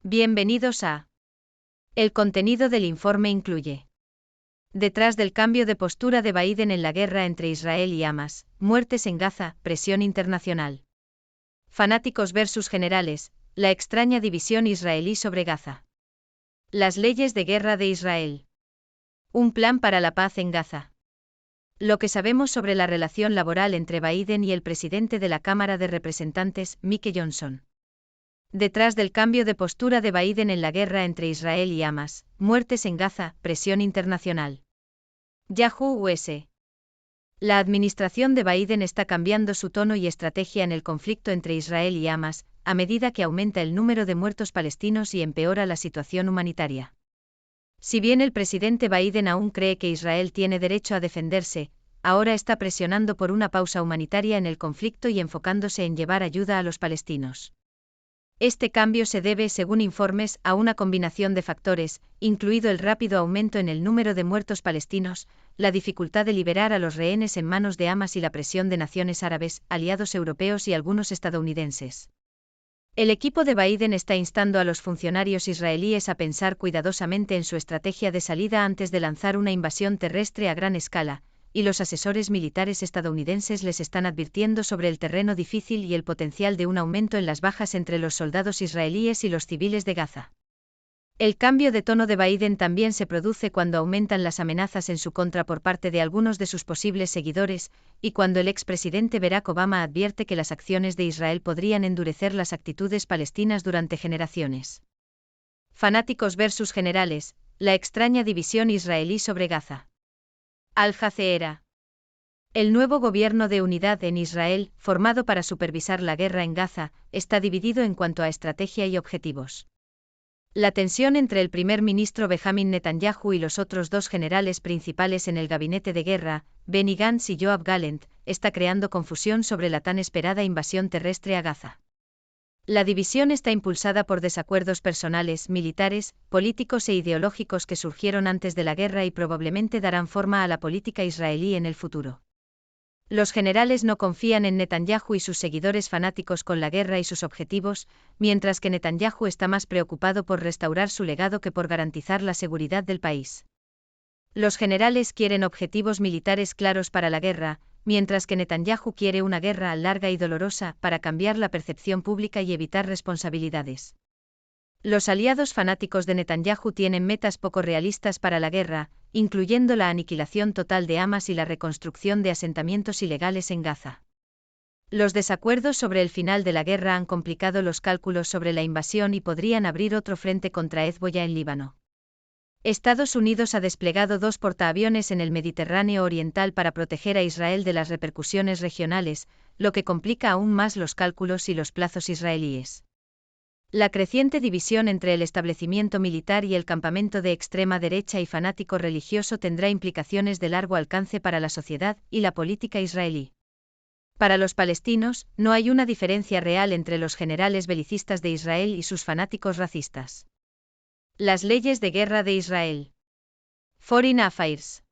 Bienvenidos a. El contenido del informe incluye. Detrás del cambio de postura de Biden en la guerra entre Israel y Hamas, muertes en Gaza, presión internacional. Fanáticos versus generales, la extraña división israelí sobre Gaza. Las leyes de guerra de Israel. Un plan para la paz en Gaza. Lo que sabemos sobre la relación laboral entre Biden y el presidente de la Cámara de Representantes, Mike Johnson. Detrás del cambio de postura de Biden en la guerra entre Israel y Hamas, muertes en Gaza, presión internacional. Yahoo US. La administración de Biden está cambiando su tono y estrategia en el conflicto entre Israel y Hamas, a medida que aumenta el número de muertos palestinos y empeora la situación humanitaria. Si bien el presidente Biden aún cree que Israel tiene derecho a defenderse, ahora está presionando por una pausa humanitaria en el conflicto y enfocándose en llevar ayuda a los palestinos. Este cambio se debe, según informes, a una combinación de factores, incluido el rápido aumento en el número de muertos palestinos, la dificultad de liberar a los rehenes en manos de Hamas y la presión de naciones árabes, aliados europeos y algunos estadounidenses. El equipo de Biden está instando a los funcionarios israelíes a pensar cuidadosamente en su estrategia de salida antes de lanzar una invasión terrestre a gran escala, y los asesores militares estadounidenses les están advirtiendo sobre el terreno difícil y el potencial de un aumento en las bajas entre los soldados israelíes y los civiles de Gaza. El cambio de tono de Biden también se produce cuando aumentan las amenazas en su contra por parte de algunos de sus posibles seguidores, y cuando el expresidente Barack Obama advierte que las acciones de Israel podrían endurecer las actitudes palestinas durante generaciones. Fanáticos versus generales, la extraña división israelí sobre Gaza. Al Jazeera. El nuevo gobierno de unidad en Israel, formado para supervisar la guerra en Gaza, está dividido en cuanto a estrategia y objetivos. La tensión entre el primer ministro Benjamin Netanyahu y los otros dos generales principales en el gabinete de guerra, Benny Gantz y Yoav Gallant, está creando confusión sobre la tan esperada invasión terrestre a Gaza. La división está impulsada por desacuerdos personales, militares, políticos e ideológicos que surgieron antes de la guerra y probablemente darán forma a la política israelí en el futuro. Los generales no confían en Netanyahu y sus seguidores fanáticos con la guerra y sus objetivos, mientras que Netanyahu está más preocupado por restaurar su legado que por garantizar la seguridad del país. Los generales quieren objetivos militares claros para la guerra, mientras que Netanyahu quiere una guerra larga y dolorosa para cambiar la percepción pública y evitar responsabilidades. Los aliados fanáticos de Netanyahu tienen metas poco realistas para la guerra, incluyendo la aniquilación total de Hamas y la reconstrucción de asentamientos ilegales en Gaza. Los desacuerdos sobre el final de la guerra han complicado los cálculos sobre la invasión y podrían abrir otro frente contra Hezbollah en Líbano. Estados Unidos ha desplegado 2 portaaviones en el Mediterráneo Oriental para proteger a Israel de las repercusiones regionales, lo que complica aún más los cálculos y los plazos israelíes. La creciente división entre el establecimiento militar y el campamento de extrema derecha y fanático religioso tendrá implicaciones de largo alcance para la sociedad y la política israelí. Para los palestinos, no hay una diferencia real entre los generales belicistas de Israel y sus fanáticos racistas. Las leyes de guerra de Israel. Foreign Affairs.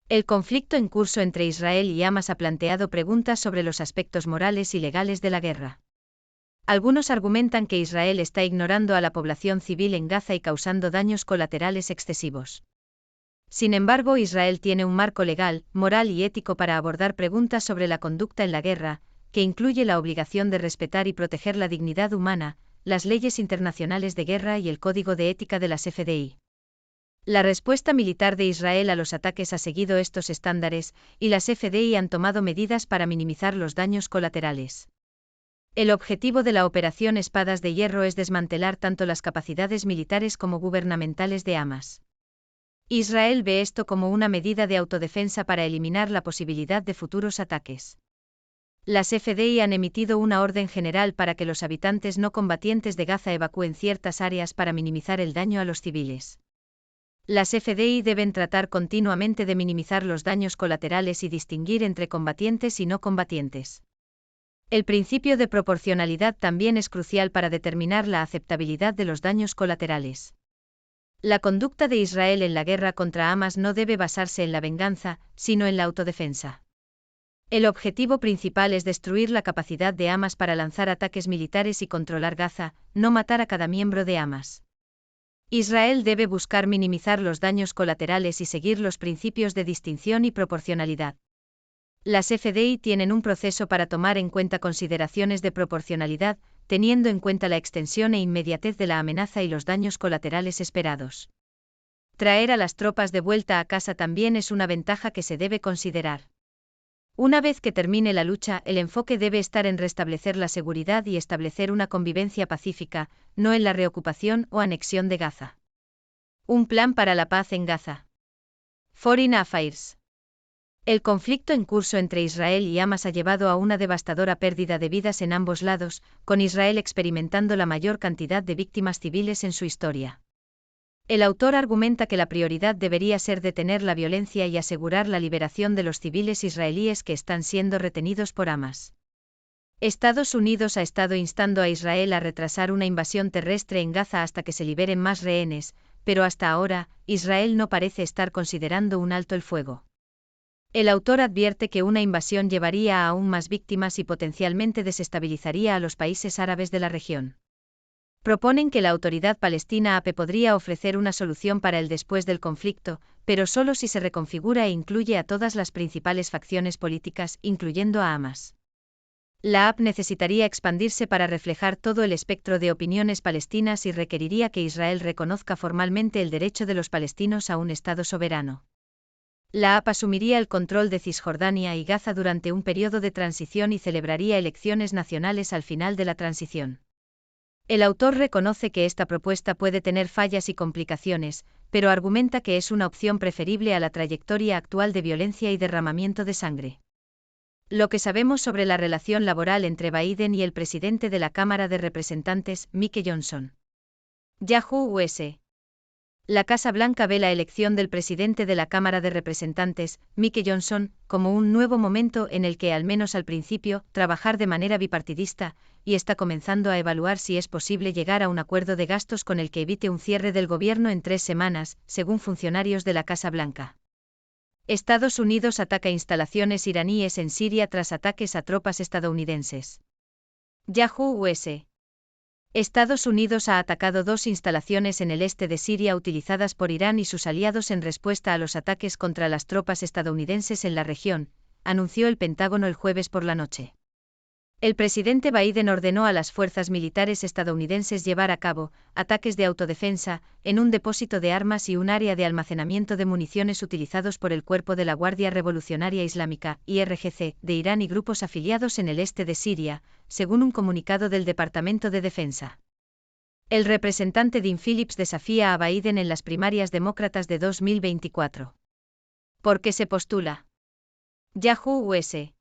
El conflicto en curso entre Israel y Hamas ha planteado preguntas sobre los aspectos morales y legales de la guerra. Algunos argumentan que Israel está ignorando a la población civil en Gaza y causando daños colaterales excesivos. Sin embargo, Israel tiene un marco legal, moral y ético para abordar preguntas sobre la conducta en la guerra, que incluye la obligación de respetar y proteger la dignidad humana, las leyes internacionales de guerra y el código de ética de las FDI. La respuesta militar de Israel a los ataques ha seguido estos estándares, y las FDI han tomado medidas para minimizar los daños colaterales. El objetivo de la Operación Espadas de Hierro es desmantelar tanto las capacidades militares como gubernamentales de Hamas. Israel ve esto como una medida de autodefensa para eliminar la posibilidad de futuros ataques. Las FDI han emitido una orden general para que los habitantes no combatientes de Gaza evacúen ciertas áreas para minimizar el daño a los civiles. Las FDI deben tratar continuamente de minimizar los daños colaterales y distinguir entre combatientes y no combatientes. El principio de proporcionalidad también es crucial para determinar la aceptabilidad de los daños colaterales. La conducta de Israel en la guerra contra Hamas no debe basarse en la venganza, sino en la autodefensa. El objetivo principal es destruir la capacidad de Hamas para lanzar ataques militares y controlar Gaza, no matar a cada miembro de Hamas. Israel debe buscar minimizar los daños colaterales y seguir los principios de distinción y proporcionalidad. Las FDI tienen un proceso para tomar en cuenta consideraciones de proporcionalidad, teniendo en cuenta la extensión e inmediatez de la amenaza y los daños colaterales esperados. Traer a las tropas de vuelta a casa también es una ventaja que se debe considerar. Una vez que termine la lucha, el enfoque debe estar en restablecer la seguridad y establecer una convivencia pacífica, no en la reocupación o anexión de Gaza. Un plan para la paz en Gaza. Foreign Affairs. El conflicto en curso entre Israel y Hamas ha llevado a una devastadora pérdida de vidas en ambos lados, con Israel experimentando la mayor cantidad de víctimas civiles en su historia. El autor argumenta que la prioridad debería ser detener la violencia y asegurar la liberación de los civiles israelíes que están siendo retenidos por Hamas. Estados Unidos ha estado instando a Israel a retrasar una invasión terrestre en Gaza hasta que se liberen más rehenes, pero hasta ahora, Israel no parece estar considerando un alto el fuego. El autor advierte que una invasión llevaría a aún más víctimas y potencialmente desestabilizaría a los países árabes de la región. Proponen que la Autoridad Palestina AP podría ofrecer una solución para el después del conflicto, pero solo si se reconfigura e incluye a todas las principales facciones políticas, incluyendo a Hamas. La AP necesitaría expandirse para reflejar todo el espectro de opiniones palestinas y requeriría que Israel reconozca formalmente el derecho de los palestinos a un Estado soberano. La AP asumiría el control de Cisjordania y Gaza durante un periodo de transición y celebraría elecciones nacionales al final de la transición. El autor reconoce que esta propuesta puede tener fallas y complicaciones, pero argumenta que es una opción preferible a la trayectoria actual de violencia y derramamiento de sangre. Lo que sabemos sobre la relación laboral entre Biden y el presidente de la Cámara de Representantes, Mike Johnson. Yahoo US. La Casa Blanca ve la elección del presidente de la Cámara de Representantes, Mike Johnson, como un nuevo momento en el que, al menos al principio, trabajar de manera bipartidista, y está comenzando a evaluar si es posible llegar a un acuerdo de gastos con el que evite un cierre del gobierno en 3 semanas, según funcionarios de la Casa Blanca. Estados Unidos ataca instalaciones iraníes en Siria tras ataques a tropas estadounidenses. Yahoo US. Estados Unidos ha atacado 2 instalaciones en el este de Siria utilizadas por Irán y sus aliados en respuesta a los ataques contra las tropas estadounidenses en la región, anunció el Pentágono el jueves por la noche. El presidente Biden ordenó a las fuerzas militares estadounidenses llevar a cabo ataques de autodefensa en un depósito de armas y un área de almacenamiento de municiones utilizados por el Cuerpo de la Guardia Revolucionaria Islámica, IRGC, de Irán y grupos afiliados en el este de Siria, según un comunicado del Departamento de Defensa. El representante Dean Phillips desafía a Biden en las primarias demócratas de 2024. ¿Por qué se postula? Yahoo US.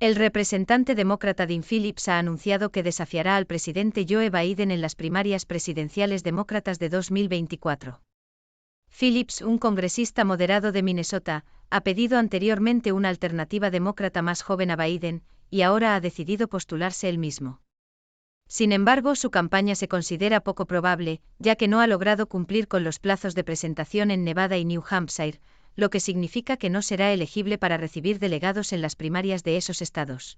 El representante demócrata Dean Phillips ha anunciado que desafiará al presidente Joe Biden en las primarias presidenciales demócratas de 2024. Phillips, un congresista moderado de Minnesota, ha pedido anteriormente una alternativa demócrata más joven a Biden, y ahora ha decidido postularse él mismo. Sin embargo, su campaña se considera poco probable, ya que no ha logrado cumplir con los plazos de presentación en Nevada y New Hampshire, lo que significa que no será elegible para recibir delegados en las primarias de esos estados.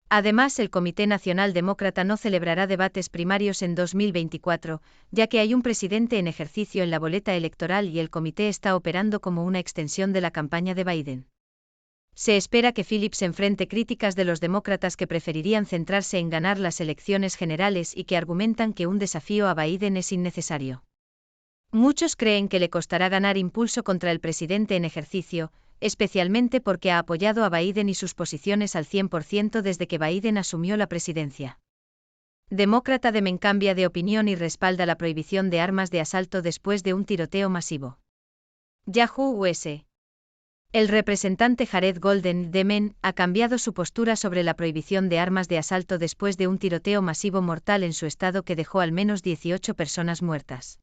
Además, el Comité Nacional Demócrata no celebrará debates primarios en 2024, ya que hay un presidente en ejercicio en la boleta electoral y el comité está operando como una extensión de la campaña de Biden. Se espera que Phillips enfrente críticas de los demócratas que preferirían centrarse en ganar las elecciones generales y que argumentan que un desafío a Biden es innecesario. Muchos creen que le costará ganar impulso contra el presidente en ejercicio, especialmente porque ha apoyado a Biden y sus posiciones al 100% desde que Biden asumió la presidencia. Demócrata Demen cambia de opinión y respalda la prohibición de armas de asalto después de un tiroteo masivo. Yahoo US. El representante Jared Golden Demen ha cambiado su postura sobre la prohibición de armas de asalto después de un tiroteo masivo mortal en su estado que dejó al menos 18 personas muertas.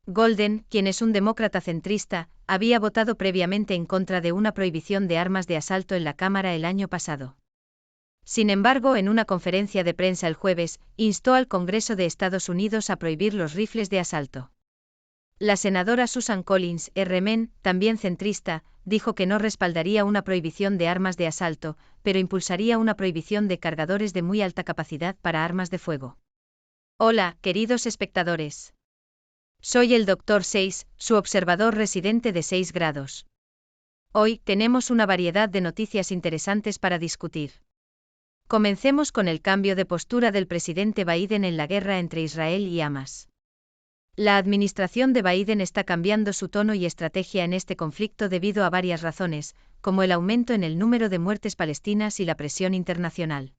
Golden, quien es un demócrata centrista, había votado previamente en contra de una prohibición de armas de asalto en la Cámara el año pasado. Sin embargo, en una conferencia de prensa el jueves, instó al Congreso de Estados Unidos a prohibir los rifles de asalto. La senadora Susan Collins, RMN, también centrista, dijo que no respaldaría una prohibición de armas de asalto, pero impulsaría una prohibición de cargadores de muy alta capacidad para armas de fuego. Hola, queridos espectadores. Soy el Dr. 6, su observador residente de 6 grados. Hoy tenemos una variedad de noticias interesantes para discutir. Comencemos con el cambio de postura del presidente Biden en la guerra entre Israel y Hamas. La administración de Biden está cambiando su tono y estrategia en este conflicto debido a varias razones, como el aumento en el número de muertes palestinas y la presión internacional.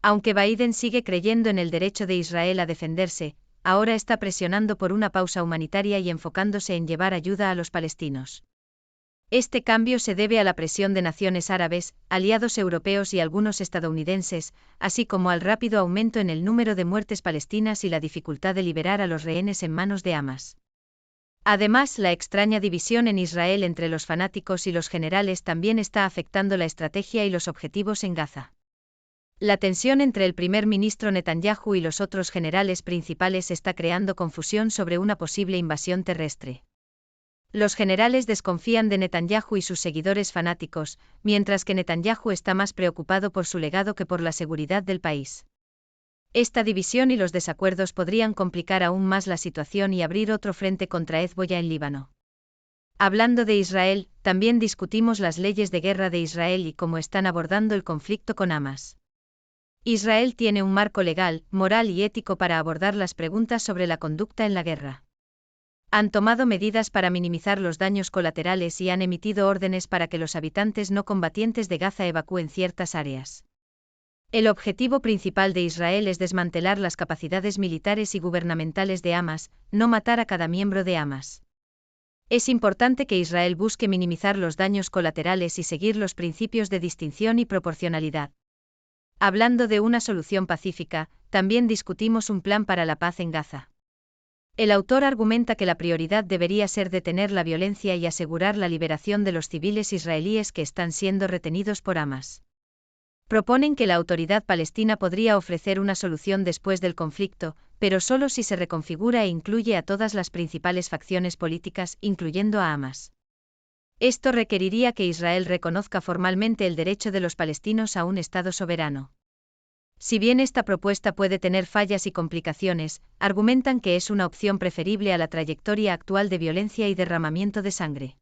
Aunque Biden sigue creyendo en el derecho de Israel a defenderse, ahora está presionando por una pausa humanitaria y enfocándose en llevar ayuda a los palestinos. Este cambio se debe a la presión de naciones árabes, aliados europeos y algunos estadounidenses, así como al rápido aumento en el número de muertes palestinas y la dificultad de liberar a los rehenes en manos de Hamas. Además, la extraña división en Israel entre los fanáticos y los generales también está afectando la estrategia y los objetivos en Gaza. La tensión entre el primer ministro Netanyahu y los otros generales principales está creando confusión sobre una posible invasión terrestre. Los generales desconfían de Netanyahu y sus seguidores fanáticos, mientras que Netanyahu está más preocupado por su legado que por la seguridad del país. Esta división y los desacuerdos podrían complicar aún más la situación y abrir otro frente contra Hezbollah en Líbano. Hablando de Israel, también discutimos las leyes de guerra de Israel y cómo están abordando el conflicto con Hamas. Israel tiene un marco legal, moral y ético para abordar las preguntas sobre la conducta en la guerra. Han tomado medidas para minimizar los daños colaterales y han emitido órdenes para que los habitantes no combatientes de Gaza evacúen ciertas áreas. El objetivo principal de Israel es desmantelar las capacidades militares y gubernamentales de Hamas, no matar a cada miembro de Hamas. Es importante que Israel busque minimizar los daños colaterales y seguir los principios de distinción y proporcionalidad. Hablando de una solución pacífica, también discutimos un plan para la paz en Gaza. El autor argumenta que la prioridad debería ser detener la violencia y asegurar la liberación de los civiles israelíes que están siendo retenidos por Hamas. Proponen que la autoridad palestina podría ofrecer una solución después del conflicto, pero solo si se reconfigura e incluye a todas las principales facciones políticas, incluyendo a Hamas. Esto requeriría que Israel reconozca formalmente el derecho de los palestinos a un Estado soberano. Si bien esta propuesta puede tener fallas y complicaciones, argumentan que es una opción preferible a la trayectoria actual de violencia y derramamiento de sangre.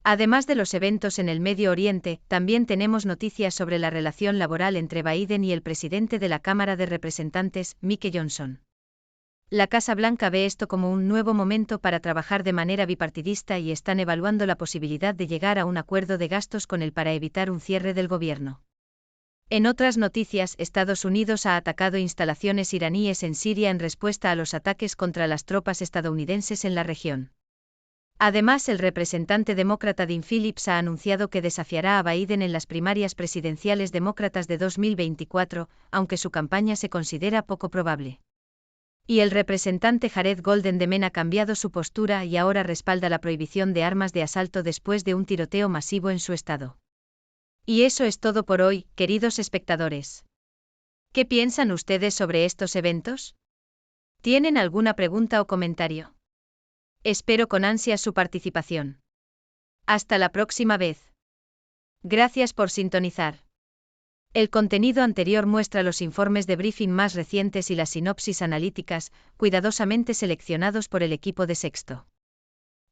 Además de los eventos en el Medio Oriente, también tenemos noticias sobre la relación laboral entre Biden y el presidente de la Cámara de Representantes, Mike Johnson. La Casa Blanca ve esto como un nuevo momento para trabajar de manera bipartidista y están evaluando la posibilidad de llegar a un acuerdo de gastos con él para evitar un cierre del gobierno. En otras noticias, Estados Unidos ha atacado instalaciones iraníes en Siria en respuesta a los ataques contra las tropas estadounidenses en la región. Además, el representante demócrata Dean Phillips ha anunciado que desafiará a Biden en las primarias presidenciales demócratas de 2024, aunque su campaña se considera poco probable. Y el representante Jared Golden de Men ha cambiado su postura y ahora respalda la prohibición de armas de asalto después de un tiroteo masivo en su estado. Y eso es todo por hoy, queridos espectadores. ¿Qué piensan ustedes sobre estos eventos? ¿Tienen alguna pregunta o comentario? Espero con ansias su participación. Hasta la próxima vez. Gracias por sintonizar. El contenido anterior muestra los informes de briefing más recientes y las sinopsis analíticas, cuidadosamente seleccionados por el equipo de Sexto.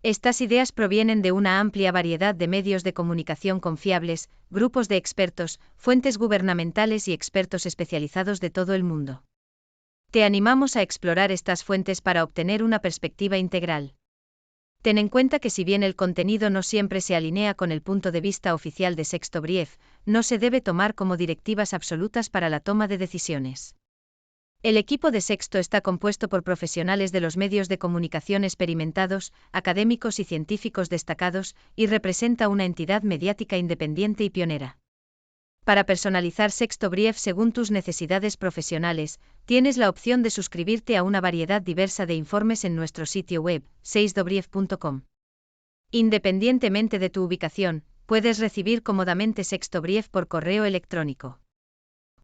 Estas ideas provienen de una amplia variedad de medios de comunicación confiables, grupos de expertos, fuentes gubernamentales y expertos especializados de todo el mundo. Te animamos a explorar estas fuentes para obtener una perspectiva integral. Ten en cuenta que si bien el contenido no siempre se alinea con el punto de vista oficial de Sexto Brief, no se debe tomar como directivas absolutas para la toma de decisiones. El equipo de Sexto está compuesto por profesionales de los medios de comunicación experimentados, académicos y científicos destacados, y representa una entidad mediática independiente y pionera. Para personalizar Sexto Brief según tus necesidades profesionales, tienes la opción de suscribirte a una variedad diversa de informes en nuestro sitio web, sextobrief.com. Independientemente de tu ubicación, puedes recibir cómodamente Sexto Brief por correo electrónico.